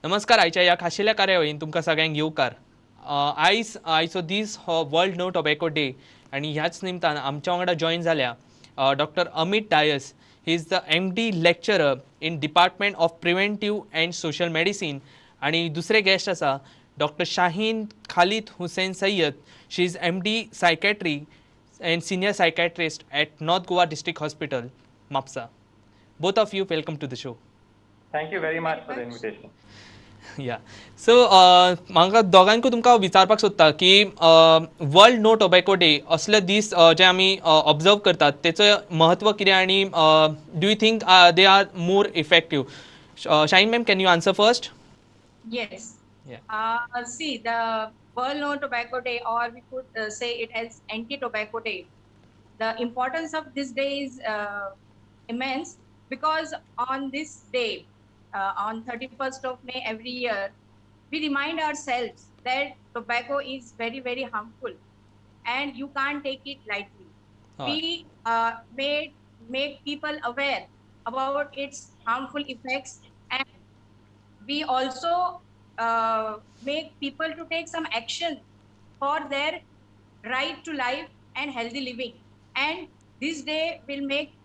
नमस्कार. आयच्या ह्या खाशेल्या कार्यावळीन तुमकां सगळ्यांक येवकार. आयचो दीस हो वर्ल्ड नो टोबॅको डे आनी ह्याच निमतान आमच्या वांगडा जॉइन जाल्या doctor Amit Dias. He is the MD lecturer in department of preventive and social medicine. आनी दुसरे गेस्ट आसा doctor Shaheen Khalid Hussain Sayyed. She is MD psychiatry and senior psychiatrist at north Goa district hospital, Mhapsa. Both of you welcome to the show. Thank you very Thank you much very for the much. invitation. या सो म्हाका दोगांयकूय तुमकां विचारपाक सोदता की world no tobacco day असले दीस जे आमी observe करतात तेचो महत्व कितें आनी do you think they are more effective? Shaheen ma'am, can you answer first? Yes. Yeah. See, the World No Tobacco Day, or we could say it as Anti-Tobacco Day. The importance of this day is immense because on this day, on 31st of May every year, we remind ourselves that tobacco is very, very harmful and you can't take it lightly. We make people aware about its harmful effects, and we also make people to take some action for their right to life and healthy living. And this day will make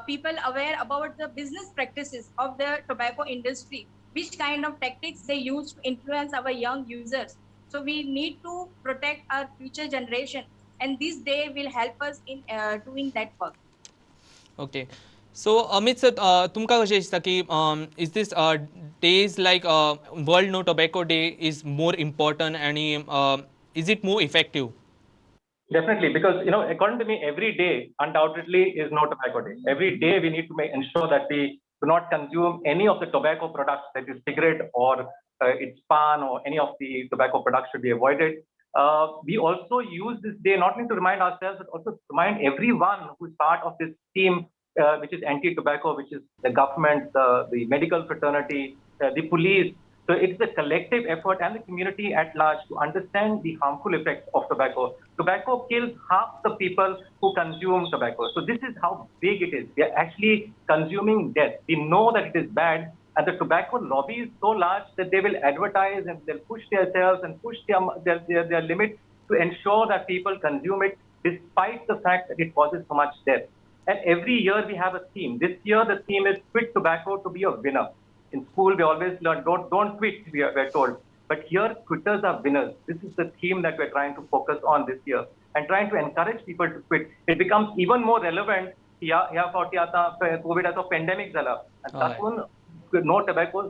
people aware about the business practices of the tobacco industry, which kind of tactics they use to influence our young users. So we need to protect our future generation, and this day will help us in doing that work. Okay. So Amit sir, तुमकां कशें दिसता की is this days like world no tobacco day is more important आनी is it more effective? Definitely, because according to me, every day undoubtedly is no tobacco day. Every day we need to ensure that we do not consume any of the tobacco products, that is cigarette or its pan or any of the tobacco products should be avoided. We also use this day not only to remind ourselves but also to remind everyone who is part of this team, which is anti-tobacco, which is the government, the medical fraternity, the police. So it's a collective effort and the community at large to understand the harmful effects of tobacco. Tobacco kills half the people who consume tobacco. So this is how big it is. We are actually consuming death. We know that it is bad, and the tobacco lobby is so large that they will advertise and they'll push themselves and push their limits to ensure that people consume it, despite the fact that it causes so much death. And every year we have a theme. This year the theme is quit tobacco to be a winner. In school we always learn don't quit, we're told. But here quitters are winners. This is the theme that we're trying to focus on this year and trying to encourage people to quit. It becomes even more relevant ह्या फावटी आता कोविडाचो pandemic जाला आणि तातून no tobacco,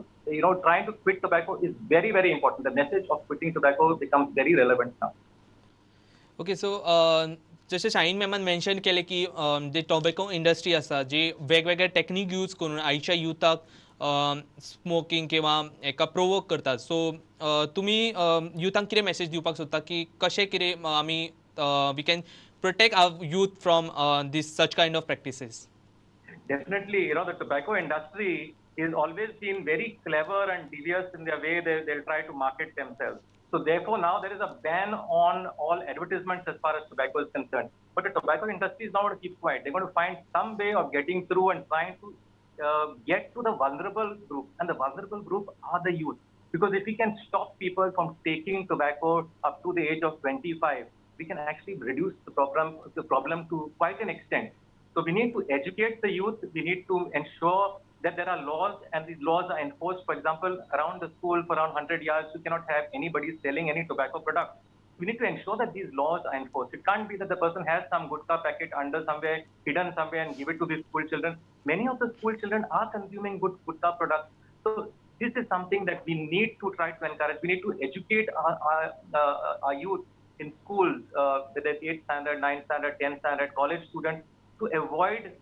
trying to quit tobacco is very, very important. The message of quitting tobacco becomes very relevant now. Okay. So जशें Shaheen मॅमान mention केलें की जे टॉबॅको industry आसा जी वेगवेगळे टॅक्नीक यूज करून आयच्या युथाक स्मोकिंग किंवा हेका प्रोवोक करतात. सो तुमी युथांक कितें मेसेज दिवपाक सोदता की कशें कितें आमी we can protect our youth from this such kind of practices? Definitely, the tobacco industry is always been very clever and devious in their way they'll try to market themselves. So therefore, now there is a ban on all advertisements as far as tobacco is concerned. But the tobacco industry is not going to keep quiet. They're going to find some way of getting through and trying to get to the vulnerable group. And the vulnerable group are the youth. Because if we can stop people from taking tobacco up to the age of 25, we can actually reduce the problem to quite an extent. So we need to educate the youth. We need to ensure that there are laws and these laws are enforced. For example, around the school for around 100 yards, you cannot have anybody selling any tobacco product. We need to ensure that these laws are enforced. It can't be that the person has some gutka packet under somewhere, hidden somewhere, and give it to the school children. Many of the school children are consuming good gutka products. So this is something that we need to try to encourage. We need to educate our youth in schools, whether it's 8th standard, 9th standard, 10th standard, college students, to avoid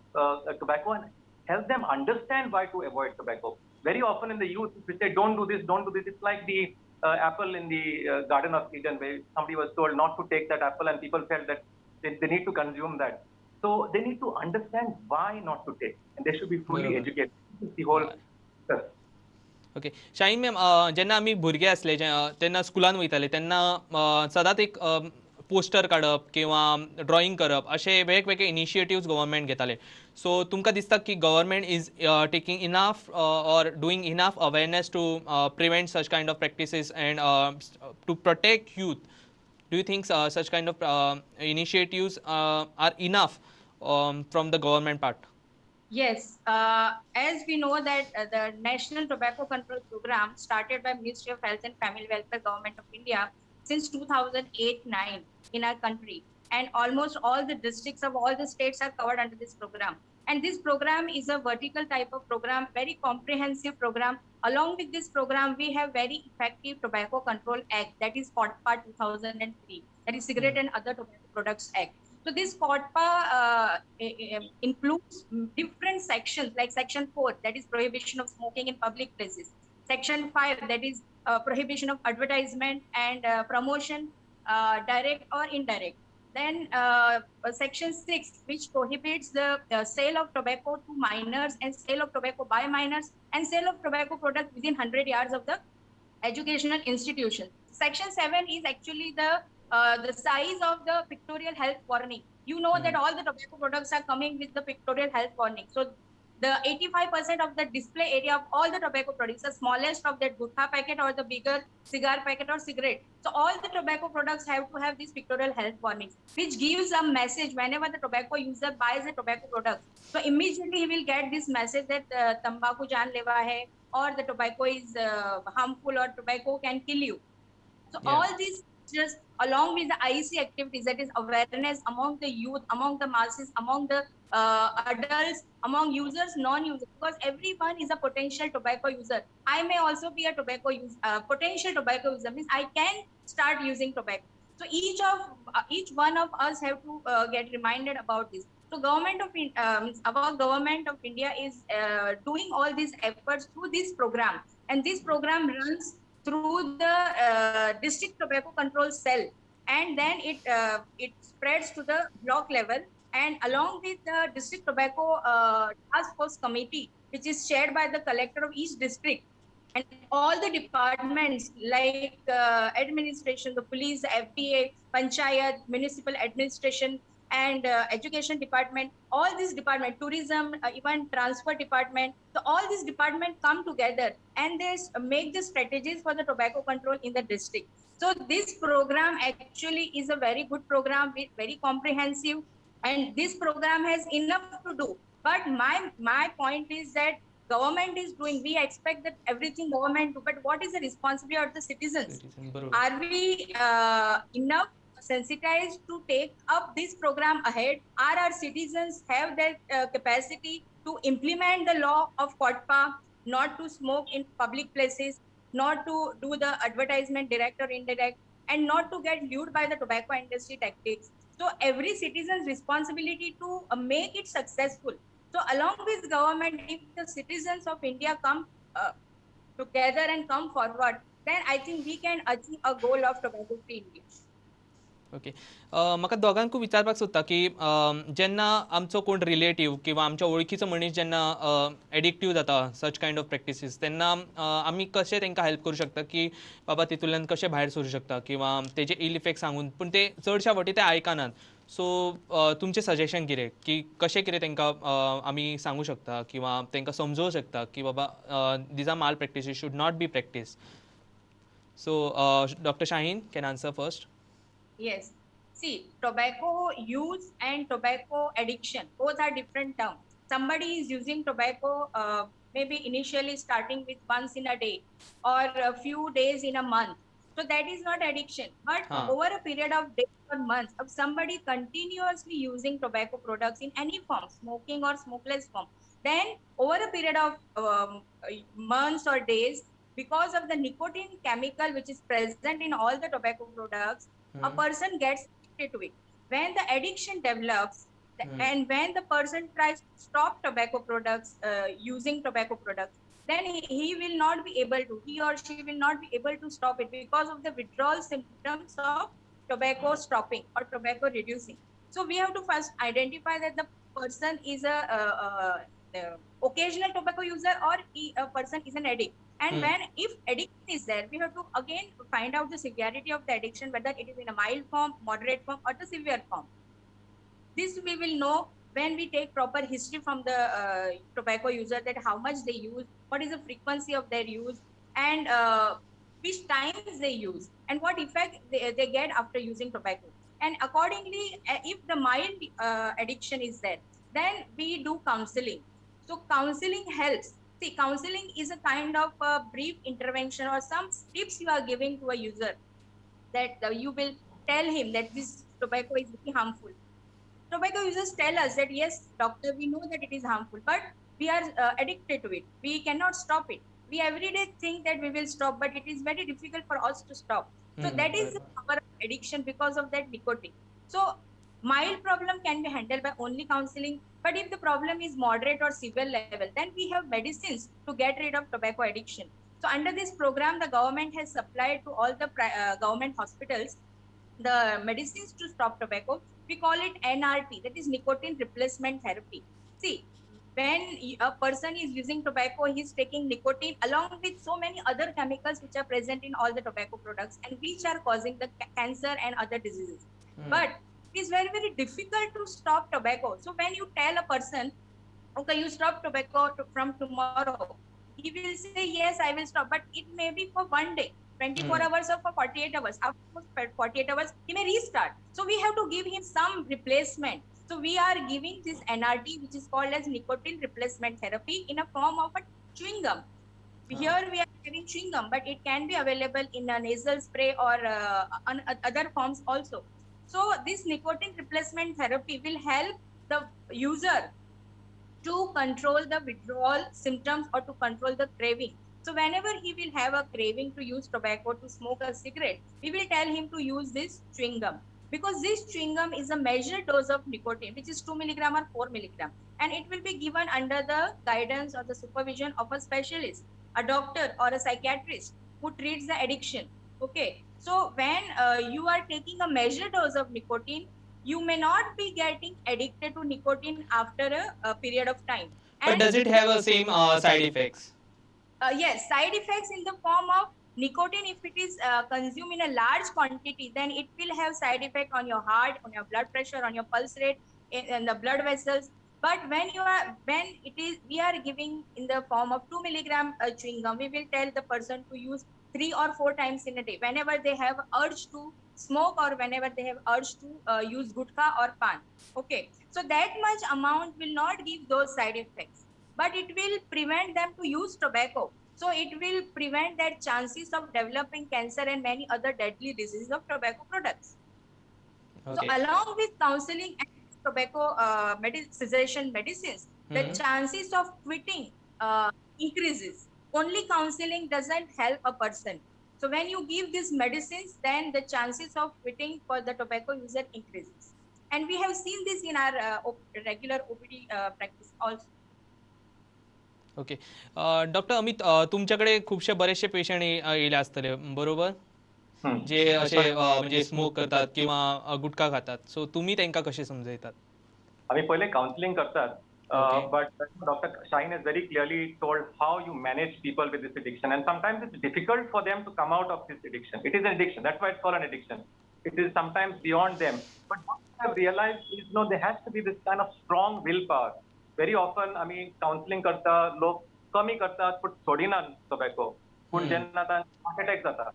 tobacco and help them understand why to avoid tobacco. Very often in the youth, we say, don't do this, don't do this. It's like the apple in the Garden of Eden, where somebody was told not to take that apple and people felt that they need to consume that. So they need to understand why not to take, and they should be fully educated. This is the whole. Okay. Shaheen ma'am, जेन्ना आमी भुरगे आसले तेन्ना स्कुलान वयताले तेन्ना सदांच एक पोस्टर काडप किंवा ड्रॉइंग करप असे वेगवेगळे इनिशिएटिव्स गव्हर्मेंट घेताले. सो तुमकां दिसता की government is taking enough or doing enough awareness to prevent such kind of practices and to protect youth? Do you think such kind of initiatives are enough from the government part? Yes, as we know that the National Tobacco Control Program started by Ministry of Health and Family Welfare Government of India since 2008-9 in our country, and almost all the districts of all the states are covered under this program. And this program is a vertical type of program, very comprehensive program. Along with this program, we have very effective Tobacco Control Act, that is COTPA 2003, that is Cigarette and Other Tobacco Products Act. So this COTPA includes different sections, like Section 4, that is prohibition of smoking in public places. Section 5, that is prohibition of advertisement and promotion, direct or indirect. Then Section 6, which prohibits the sale of tobacco to minors and sale of tobacco by minors and sale of tobacco products within 100 yards of the educational institution. Section 7 is actually the size of the pictorial health warning. You know that all the tobacco products are coming with the pictorial health warning. So the 85% of the display area of all the tobacco products, the smallest of that gutha packet or the bigger cigar packet or cigarette. So all the tobacco products have to have these pictorial health warnings, which gives a message whenever the tobacco user buys a tobacco product. So immediately he will get this message that tambaku janleva hai, or the tobacco is harmful, or tobacco can kill you. So Yeah. all these just along with the IEC activities, that is awareness among the youth, among the masses, among the adults, among users, non-users, because everyone is a potential tobacco user. I may also be a tobacco user, potential tobacco user, means I can start using tobacco. So each one of us have to get reminded about this. So our government of India is doing all these efforts through this program, and this program runs through the district tobacco control cell, and then it spreads to the block level, and along with the district tobacco task force committee, which is chaired by the collector of each district, and all the departments like administration, the police, FDA, panchayat, municipal administration, and education department, all these department, tourism, even transfer department. So all these departments come together and they make the strategies for the tobacco control in the district. So this program actually is a very good program, very comprehensive, and this program has enough to do. But my point is that government is doing, we expect that everything government do, but what is the responsibility of the citizens? Citizen, बरोबर. Are we enough sensitized to take up this program ahead? Are our citizens have that capacity to implement the law of COTPA, not to smoke in public places, not to do the advertisement direct or indirect, and not to get lured by the tobacco industry tactics? So every citizen's responsibility to make it successful. So along with government, if the citizens of India come together and come forward, then I think we can achieve a goal of tobacco free India. Okay. म्हाका दोगांकूय विचारपाक सोदता की जेन्ना आमचो कोण relative किंवा आमच्या वळखीचो मनीस जेन्ना एडिक्टीव जाता सच कायंड ऑफ प्रॅक्टिसीस, तेन्ना आमी कशें तांकां हेल्प करूं शकता की बाबा तितूंतल्यान कशें भायर सरूं शकता किंवा तेजे इल इफेक्ट सांगून, पूण ते चडशा फावटी ते आयकनात. सो तुमचें सजेशन कितें की कशें कितें तांकां आमी सांगूं शकता किंवा तांकां समजोवं शकता की बाबा these are malpractices, should not be practice. So doctor Shaheen can answer first. Yes. See, tobacco use and tobacco addiction, both are different terms. Somebody is using tobacco maybe initially starting with once in a day or a few days in a month. So that is not addiction. But over a period of days or months, of somebody continuously using tobacco products in any form, smoking or smokeless form, then over a period of months or days, because of the nicotine chemical which is present in all the tobacco products, a person gets addicted to it. When the addiction develops, and when the person tries to stop tobacco products, using tobacco products, then he will not be able to, he or she will not be able to stop it because of the withdrawal symptoms of tobacco stopping or tobacco reducing. So we have to first identify that the person is a occasional tobacco user or a person is an addict. And when if addiction is there, we have to again find out the severity of the addiction, whether it is in a mild form, moderate form, or the severe form. This we will know when we take proper history from the tobacco user, that how much they use, what is the frequency of their use, and which times they use, and what effect they get after using tobacco. And accordingly, if the mild addiction is there, then we do counseling. So counseling helps. See, counseling is a kind of a brief intervention or some tips you are giving to a user, that you will tell him that this tobacco is very harmful. Tobacco users tell us that yes, doctor, we know that it is harmful, but we are addicted to it. We cannot stop it. We every day think that we will stop, but it is very difficult for us to stop. So that is the power of addiction because of that nicotine. So mild problem can be handled by only counseling, but if the problem is moderate or severe level, then we have medicines to get rid of tobacco addiction. So under this program, the government has supplied to all the government hospitals the medicines to stop tobacco. We call it NRT, that is nicotine replacement therapy. See, when a person is using tobacco, he's taking nicotine along with so many other chemicals which are present in all the tobacco products and which are causing the cancer and other diseases. But it is very, very difficult to stop tobacco. So when you tell a person, okay, you stop tobacco from tomorrow, he will say, yes, I will stop, but it may be for one day, 24 hours or for 48 hours. After 48 hours, he may restart. So we have to give him some replacement. So we are giving this NRT, which is called as nicotine replacement therapy, in a form of a chewing gum. Here we are giving chewing gum, but it can be available in a nasal spray or other forms also. So this nicotine replacement therapy will help the user to control the withdrawal symptoms or to control the craving. So whenever he will have a craving to use tobacco, to smoke a cigarette, we will tell him to use this chewing gum, because this chewing gum is a measured dose of nicotine, which is 2 milligram or 4 milligram, and it will be given under the guidance or the supervision of a specialist, a doctor or a psychiatrist who treats the addiction. Okay, so when you are taking a measured dose of nicotine, you may not be getting addicted to nicotine after a period of time. But And does it have a same side effects? yes, side effects in the form of nicotine, if it is consumed in a large quantity, then it will have side effect on your heart, on your blood pressure, on your pulse rate, in the blood vessels. But when it is, we are giving in the form of 2 milligram chewing gum, we will tell the person to use 3 or 4 times in a day, whenever they have urge to smoke or whenever they have urge to use gutka or pan. Okay, so that much amount will not give those side effects, but it will prevent them to use tobacco. So it will prevent their chances of developing cancer and many other deadly diseases of tobacco products. So Okay. along with counseling and tobacco cessation medicines, the chances of quitting increases. Only counseling doesn't help a person. So when you give these medicines, then the chances of quitting for the tobacco user increases. And we have seen this in our regular OPD practice also. Okay. Doctor Amit, तुमच्याकडे खूपशे बरेचसे patient येले असतले बरोबर, जे असे म्हणजे smoke करतात किंवा गुटखा खातात. सो तुम्ही त्यांना कसे समजयतात? आम्ही पहिले काउन्सिलिंग करतात. Okay. But Dr. Shine has very clearly told how you manage people with this addiction, and sometimes it's difficult for them to come out of this addiction. It is an addiction. That's why it's called an addiction. It is sometimes beyond them. But what I have realized is, there has to be this kind of strong willpower. Very often, counseling करता लोक कमी करतात, पण सोडिना tobacco. पण ज्यांना आता heart attack जाता,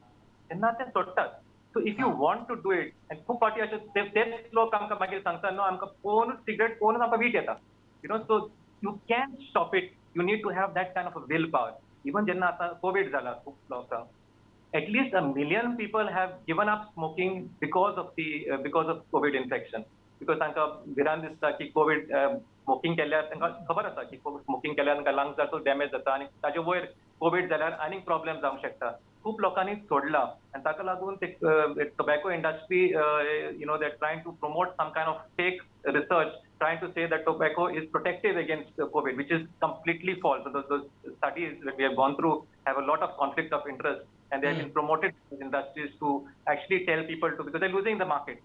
त्यांना ते सोडतात. So if you want to do it, and खूप फाटी असे तेच लोक आमकां मागीर सांगता, नो आमकां पळोवनूच सिगरेट पळोवनूच आमकां वीट येता. So you can stop it. You need to have that kind of a willpower. Even जेन्ना आता कोविड जाला खूप लोकांक, at least 1 million people have given up smoking because of COVID infection. Because तांकां भिरांत दिसता की कोविड स्मोकिंग केल्यार तांकां खबर आसा की स्मोकिंग केल्यार तांकां लंग्साचो डॅमेज जाता आनी ताचे वयर कोविड जाल्यार आनीक प्रॉब्लेम जावंक शकता. खूप लोकांनी सोडला, आनी ताका लागून ते tobacco industry they're trying to promote some kind of fake research, trying to say that tobacco is protective against COVID, which is completely false. So those studies that we have gone through have a lot of conflict of interest, and they have been promoted in industries to actually tell people to, because they're losing the market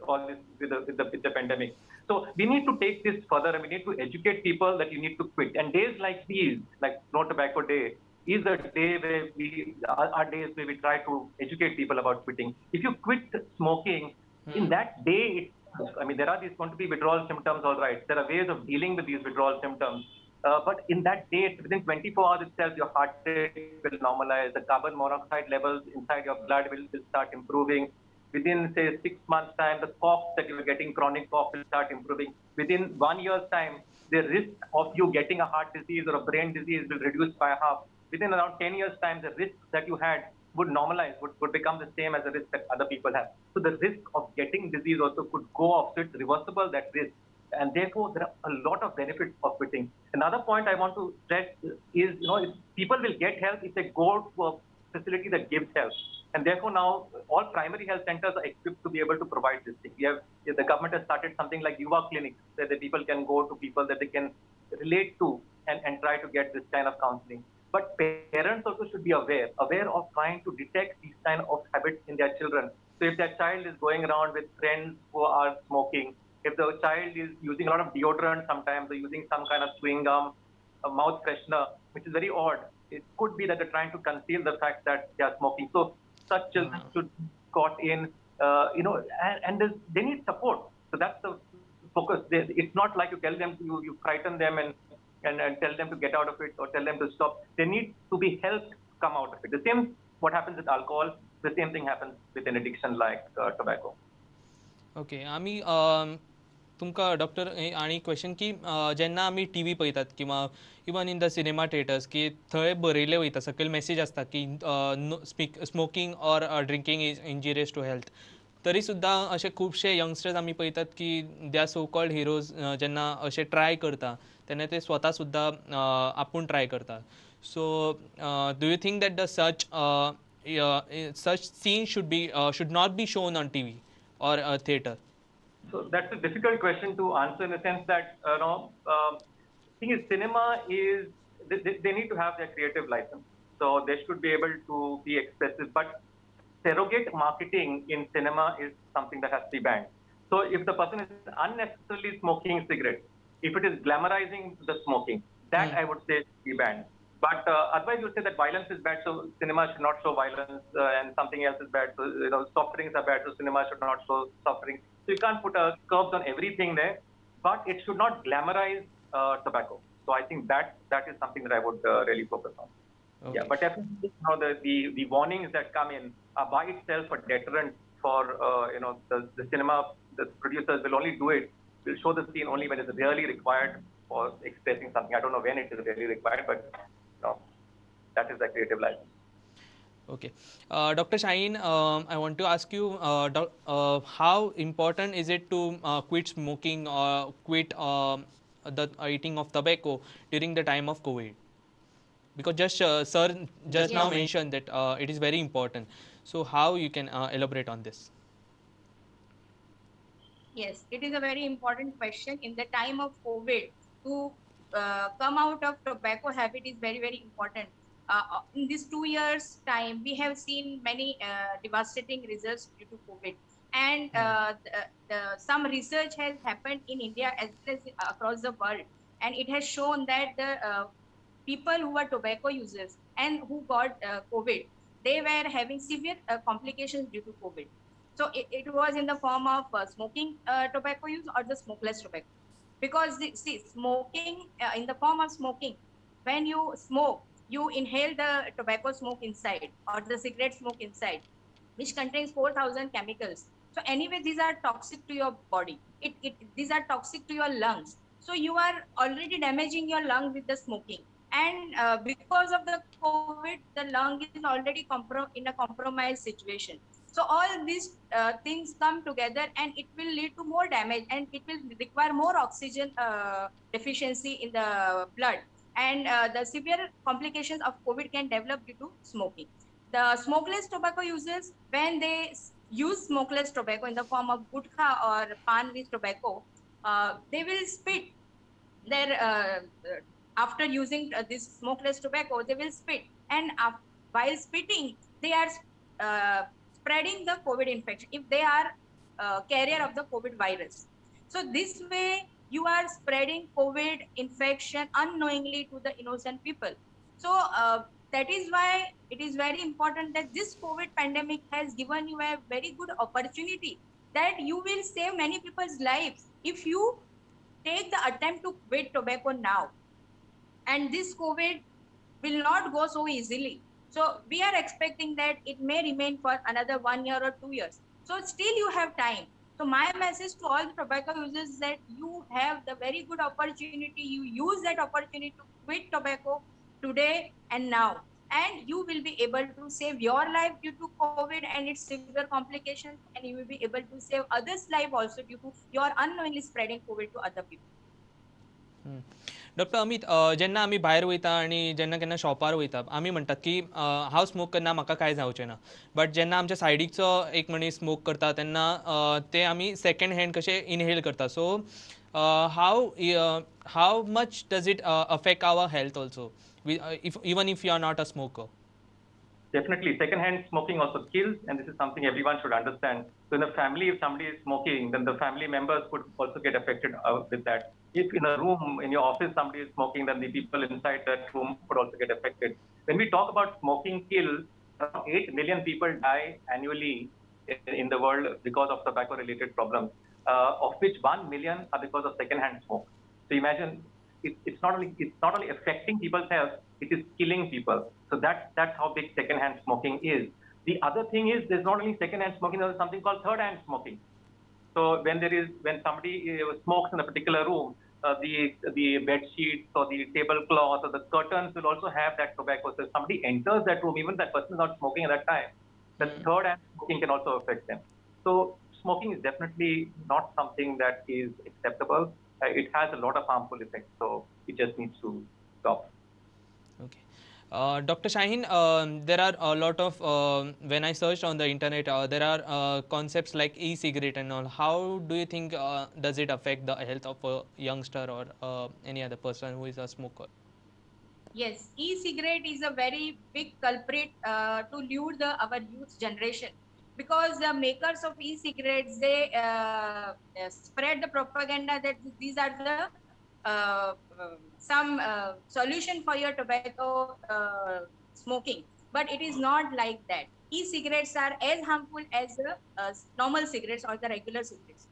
all this with the pandemic. So we need to take this further, and we need to educate people that you need to quit. And days like these, like No Tobacco Day, is a day where our days where we try to educate people about quitting. If you quit smoking, in that day, I mean, there are these going to be withdrawal symptoms, all right. There are ways of dealing with these withdrawal symptoms. But in that day, within 24 hours itself, your heart rate will normalize. The carbon monoxide levels inside your blood will start improving. Within, say, 6 months' time, the cough that you were getting, chronic cough, will start improving. Within 1 year's time, the risk of you getting a heart disease or a brain disease will reduce by half. Within around 10 years' time, the risk that you had would normalize, would become the same as the risk that other people have. So the risk of getting disease also could go off. So it's reversible, that risk. And therefore, there are a lot of benefits of quitting. Another point I want to stress is, if people will get help if they go to a facility that gives help. And therefore, now all primary health centers are equipped to be able to provide this thing. The government has started something like Yuva clinics, where the people can go to people that they can relate to and try to get this kind of counseling. But parents also should be aware of trying to detect these kind of habits in their children. So if their child is going around with friends who are smoking, if the child is using a lot of deodorant sometimes, or using some kind of chewing gum, a mouth freshener, which is very odd, it could be that they're trying to conceal the fact that they are smoking. So such children should be caught in, and they need support. So that's the focus. It's not like you tell them, you frighten them and tell them to get out of it or tell them to stop. They need to be helped come out of it. The same what happens with alcohol, the same thing happens with an addiction like tobacco. Okay आमी तुमकां doctor आनी question की जेन्ना आमी T V पळयतात किंवा even in the cinema theatres की थंय बरयलें वयता सकयल मेसेज आसता की smoking or drinking is injurious to health तरी सुद्दां अशे खुबशे यंगस्टर्स आमी पळयतात की they are so called heroes जेन्ना अशे ट्राय करता तेन्ना ते स्वता सुद्दां आपूण ट्राय करता so do you think that the such scene should not be shown on TV or a theater? So that's a difficult question to answer in the sense that, thing is, cinema is, they need to have their creative license. So they should be able to be expressive. But surrogate marketing in cinema is something that has to be banned. So if the person is unnecessarily smoking cigarettes, if it is glamorizing the smoking, that I would say should be banned. But otherwise, you say that violence is bad, so cinema should not show violence, and something else is bad. So soft drinks are bad, so cinema should not show soft drinks. So you can't put curbs on everything there, but it should not glamorize tobacco. So I think that is something that I would really focus on. Okay. Yeah, but definitely, the warnings that come in are by itself a deterrent for the cinema. The producers will only do it, will show the scene only when it's really required for expressing something. I don't know when it is really required, but that is the creative license. Okay. Dr. Shaheen, I want to ask you, how important is it to quit smoking or quit the eating of tobacco during the time of COVID? Because sir just now mentioned that it is very important. So how you can elaborate on this? Yes, it is a very important question. In the time of COVID, to come out of tobacco habit is very, very important. In these 2 years' time, we have seen many devastating results due to COVID. And some research has happened in India as well as across the world. And it has shown that the people who were tobacco users and who got COVID, they were having severe complications due to COVID. So it was in the form of smoking tobacco use or the smokeless tobacco. Because see, smoking in the form of smoking, when you smoke, you inhale the tobacco smoke inside or the cigarette smoke inside, which contains 4,000 chemicals. So anyway, these are toxic to your body. These are toxic to your lungs. So you are already damaging your lung with the smoking. And because of the COVID, the lung is already in a compromised situation. So all these things come together and it will lead to more damage and it will require more oxygen deficiency in the blood. And the severe complications of COVID can develop due to smoking. The smokeless tobacco users, when they use smokeless tobacco in the form of gutkha or pan with tobacco, they will spit their after using this smokeless tobacco, they will spit, and while spitting, they are spreading the COVID infection if they are carrier of the COVID virus. So this way, you are spreading COVID infection unknowingly to the innocent people. So that is why it is very important that this COVID pandemic has given you a very good opportunity that you will save many people's lives if you take the attempt to quit tobacco now. And this COVID will not go so easily. So we are expecting that it may remain for another 1 year or 2 years. So still you have time. So my message to all the tobacco users is that you have the very good opportunity. You use that opportunity to quit tobacco today and now. And you will be able to save your life due to COVID and its severe complications, and you will be able to save others' life also due to your unknowingly spreading COVID to other people. Doctor Amit, जेन्ना आमी भायर वयता आनी जेन्ना केन्ना शॉपार वयता आमी म्हणटात की हांव स्मोक करना, म्हाका कांय जावचें ना. बट जेन्ना आमच्या सायडीकचो एक मनीस स्मोक करता तेन्ना ते आमी सेकंड हँड कशे इनहेल करता. So how much does it affect our health also, even if you are not a smoker? Definitely, secondhand smoking also kills, and this is something everyone should understand. So, in a family, if somebody is smoking, then the family members could also get affected with that. If in a room, in your office, somebody is smoking, then the people inside that room could also get affected. When we talk about smoking kills, around 8 million people die annually in the world because of tobacco-related problems, of which 1 million are because of secondhand smoke. So imagine it's not only affecting people's health, it is killing people. So that's how big secondhand smoking is. The other thing is there's not only secondhand smoking, there's something called third-hand smoking. So when somebody smokes in a particular room, the bed sheets or the tablecloth or the curtains will also have that tobacco. So if somebody enters that room, even that person is not smoking at that time, the third-hand smoking can also affect them. So smoking is definitely not something that is acceptable. It has a lot of harmful effects, so it just needs to stop. Okay. Dr. Shaheen, there are a lot of, when I searched on the internet, there are concepts like e-cigarette and all. How do you think does it affect the health of a youngster or any other person who is a smoker? Yes, e-cigarette is a very big culprit to lure our youth generation, because the makers of e-cigarettes, they spread the propaganda that these are the some solution for your tobacco smoking, but it is not like that. E-cigarettes are as harmful as the normal cigarettes or the regular cigarettes,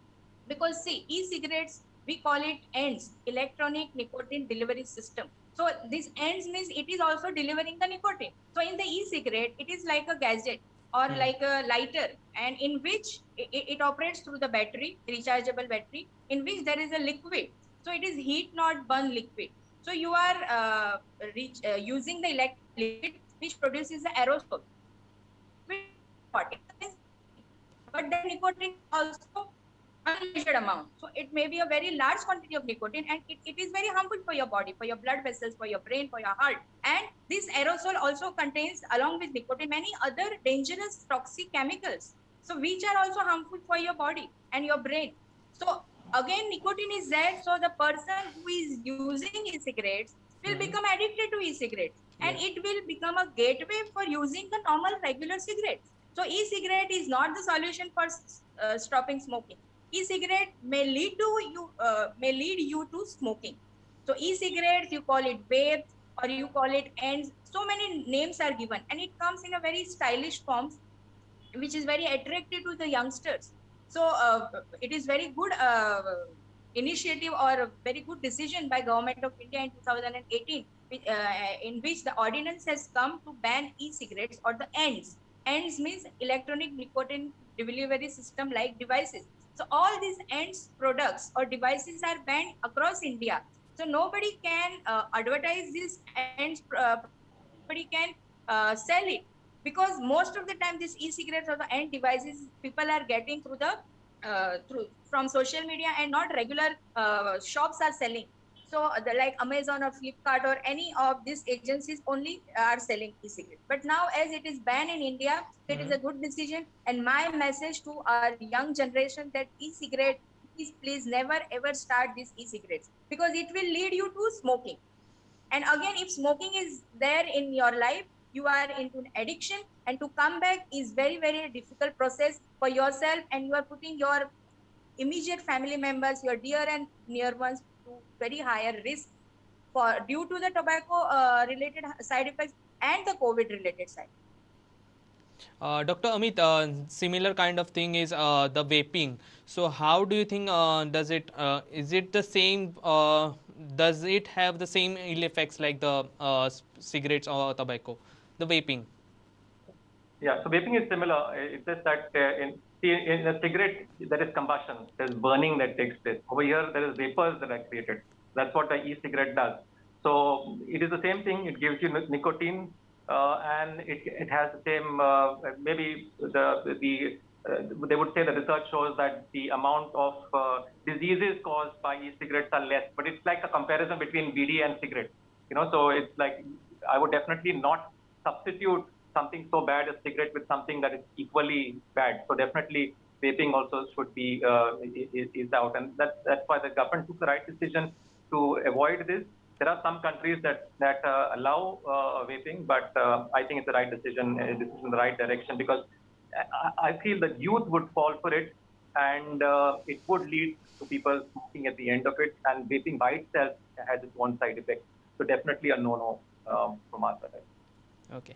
because see, e-cigarettes, we call it ENDS, electronic nicotine delivery system. So this ENDS means it is also delivering the nicotine. So in the e-cigarette, it is like a gadget or like a lighter, and in which it operates through the battery, rechargeable battery, in which there is a liquid. So it is heat not burn liquid. So you are using the liquid which produces the aerosol. But the nicotine also unmeasured amount. So it may be a very large quantity of nicotine, and it is very harmful for your body, for your blood vessels, for your brain, for your heart. And this aerosol also contains, along with nicotine, many other dangerous toxic chemicals. So which are also harmful for your body and your brain. So again, nicotine is there. So the person who is using e-cigarettes will become addicted to e-cigarettes, and it will become a gateway for using the normal regular cigarettes. So e-cigarette is not the solution for stopping smoking. E-cigarette may lead you to smoking. So e-cigarettes, you call it vapes or you call it ends. So many names are given, and it comes in a very stylish form, which is very attractive to the youngsters. So it is very good initiative or a very good decision by Government of India in 2018, in which the ordinance has come to ban e-cigarettes or the ENDS. ENDS means electronic nicotine delivery system like devices. So all these ENDS products or devices are banned across India. So nobody can advertise these ENDS product. Nobody can sell it, because most of the time these e-cigarettes or the end devices people are getting through the through from social media, and not regular shops are selling. So like Amazon or Flipkart or any of these agencies only are selling e-cigarettes. But now as it is banned in India, it is a good decision. And my message to our young generation that e-cigarette, please never ever start these e-cigarettes, because it will lead you to smoking. And again, if smoking is there in your life, you are into an addiction, and to come back is very, very difficult process for yourself, and you are putting your immediate family members, your dear and near ones, to very higher risk for due to the tobacco related side effects. and the COVID related side. Dr. Amit, similar kind of thing is the vaping. So how do you think does it is it the same? Does it have the same ill effects like the cigarettes or tobacco, the vaping? Yeah, so vaping is similar. It's just that in a cigarette, there is combustion, there's burning that takes place. Over here, there is vapors that are created. That's what the e-cigarette does. So it is the same thing. It gives you nicotine, and it has the same. Maybe they would say the research shows that the amount of diseases caused by e-cigarettes are less. But it's like a comparison between BD and cigarette. So it's like I would definitely not substitute something so bad as cigarette with something that is equally bad. So definitely vaping also should be is out, and that's why the government took the right decision to avoid this. There are some countries that allow vaping, but I think it's the right decision. This is in the right direction because I feel the youth would fall for it, and it would lead to people smoking at the end of it. And vaping by itself has its own side effect. So definitely a no from our side. Okay.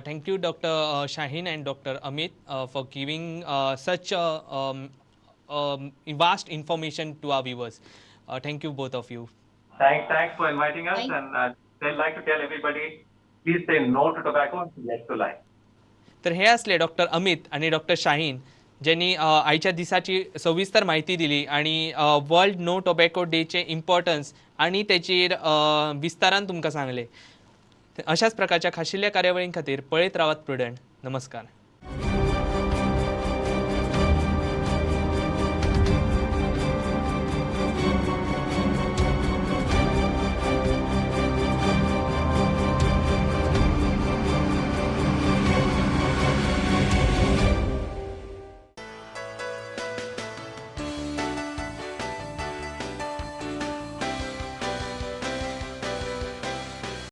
Thank you, Dr. Shaheen and Dr. Amit, for giving such vast information to our viewers. Thank you, both of you. Thanks for inviting us. Thank- And I'd like to tell everybody, please say no to tobacco and yes to life. तर हे असले doctor Amit आणि doctor Shaheen ज्यांनी आयच्या दिसाची सविस्तर माहिती दिली आणि वर्ल्ड नो टोबॅको डेचे इम्पॉर्टन्स आणि तेचेर विस्तारान तुमकां सांगले. अशाच प्रकारच्या खाशिल्ल्या कार्यावळीं खातीर पळयत रावात प्रुडंट. नमस्कार.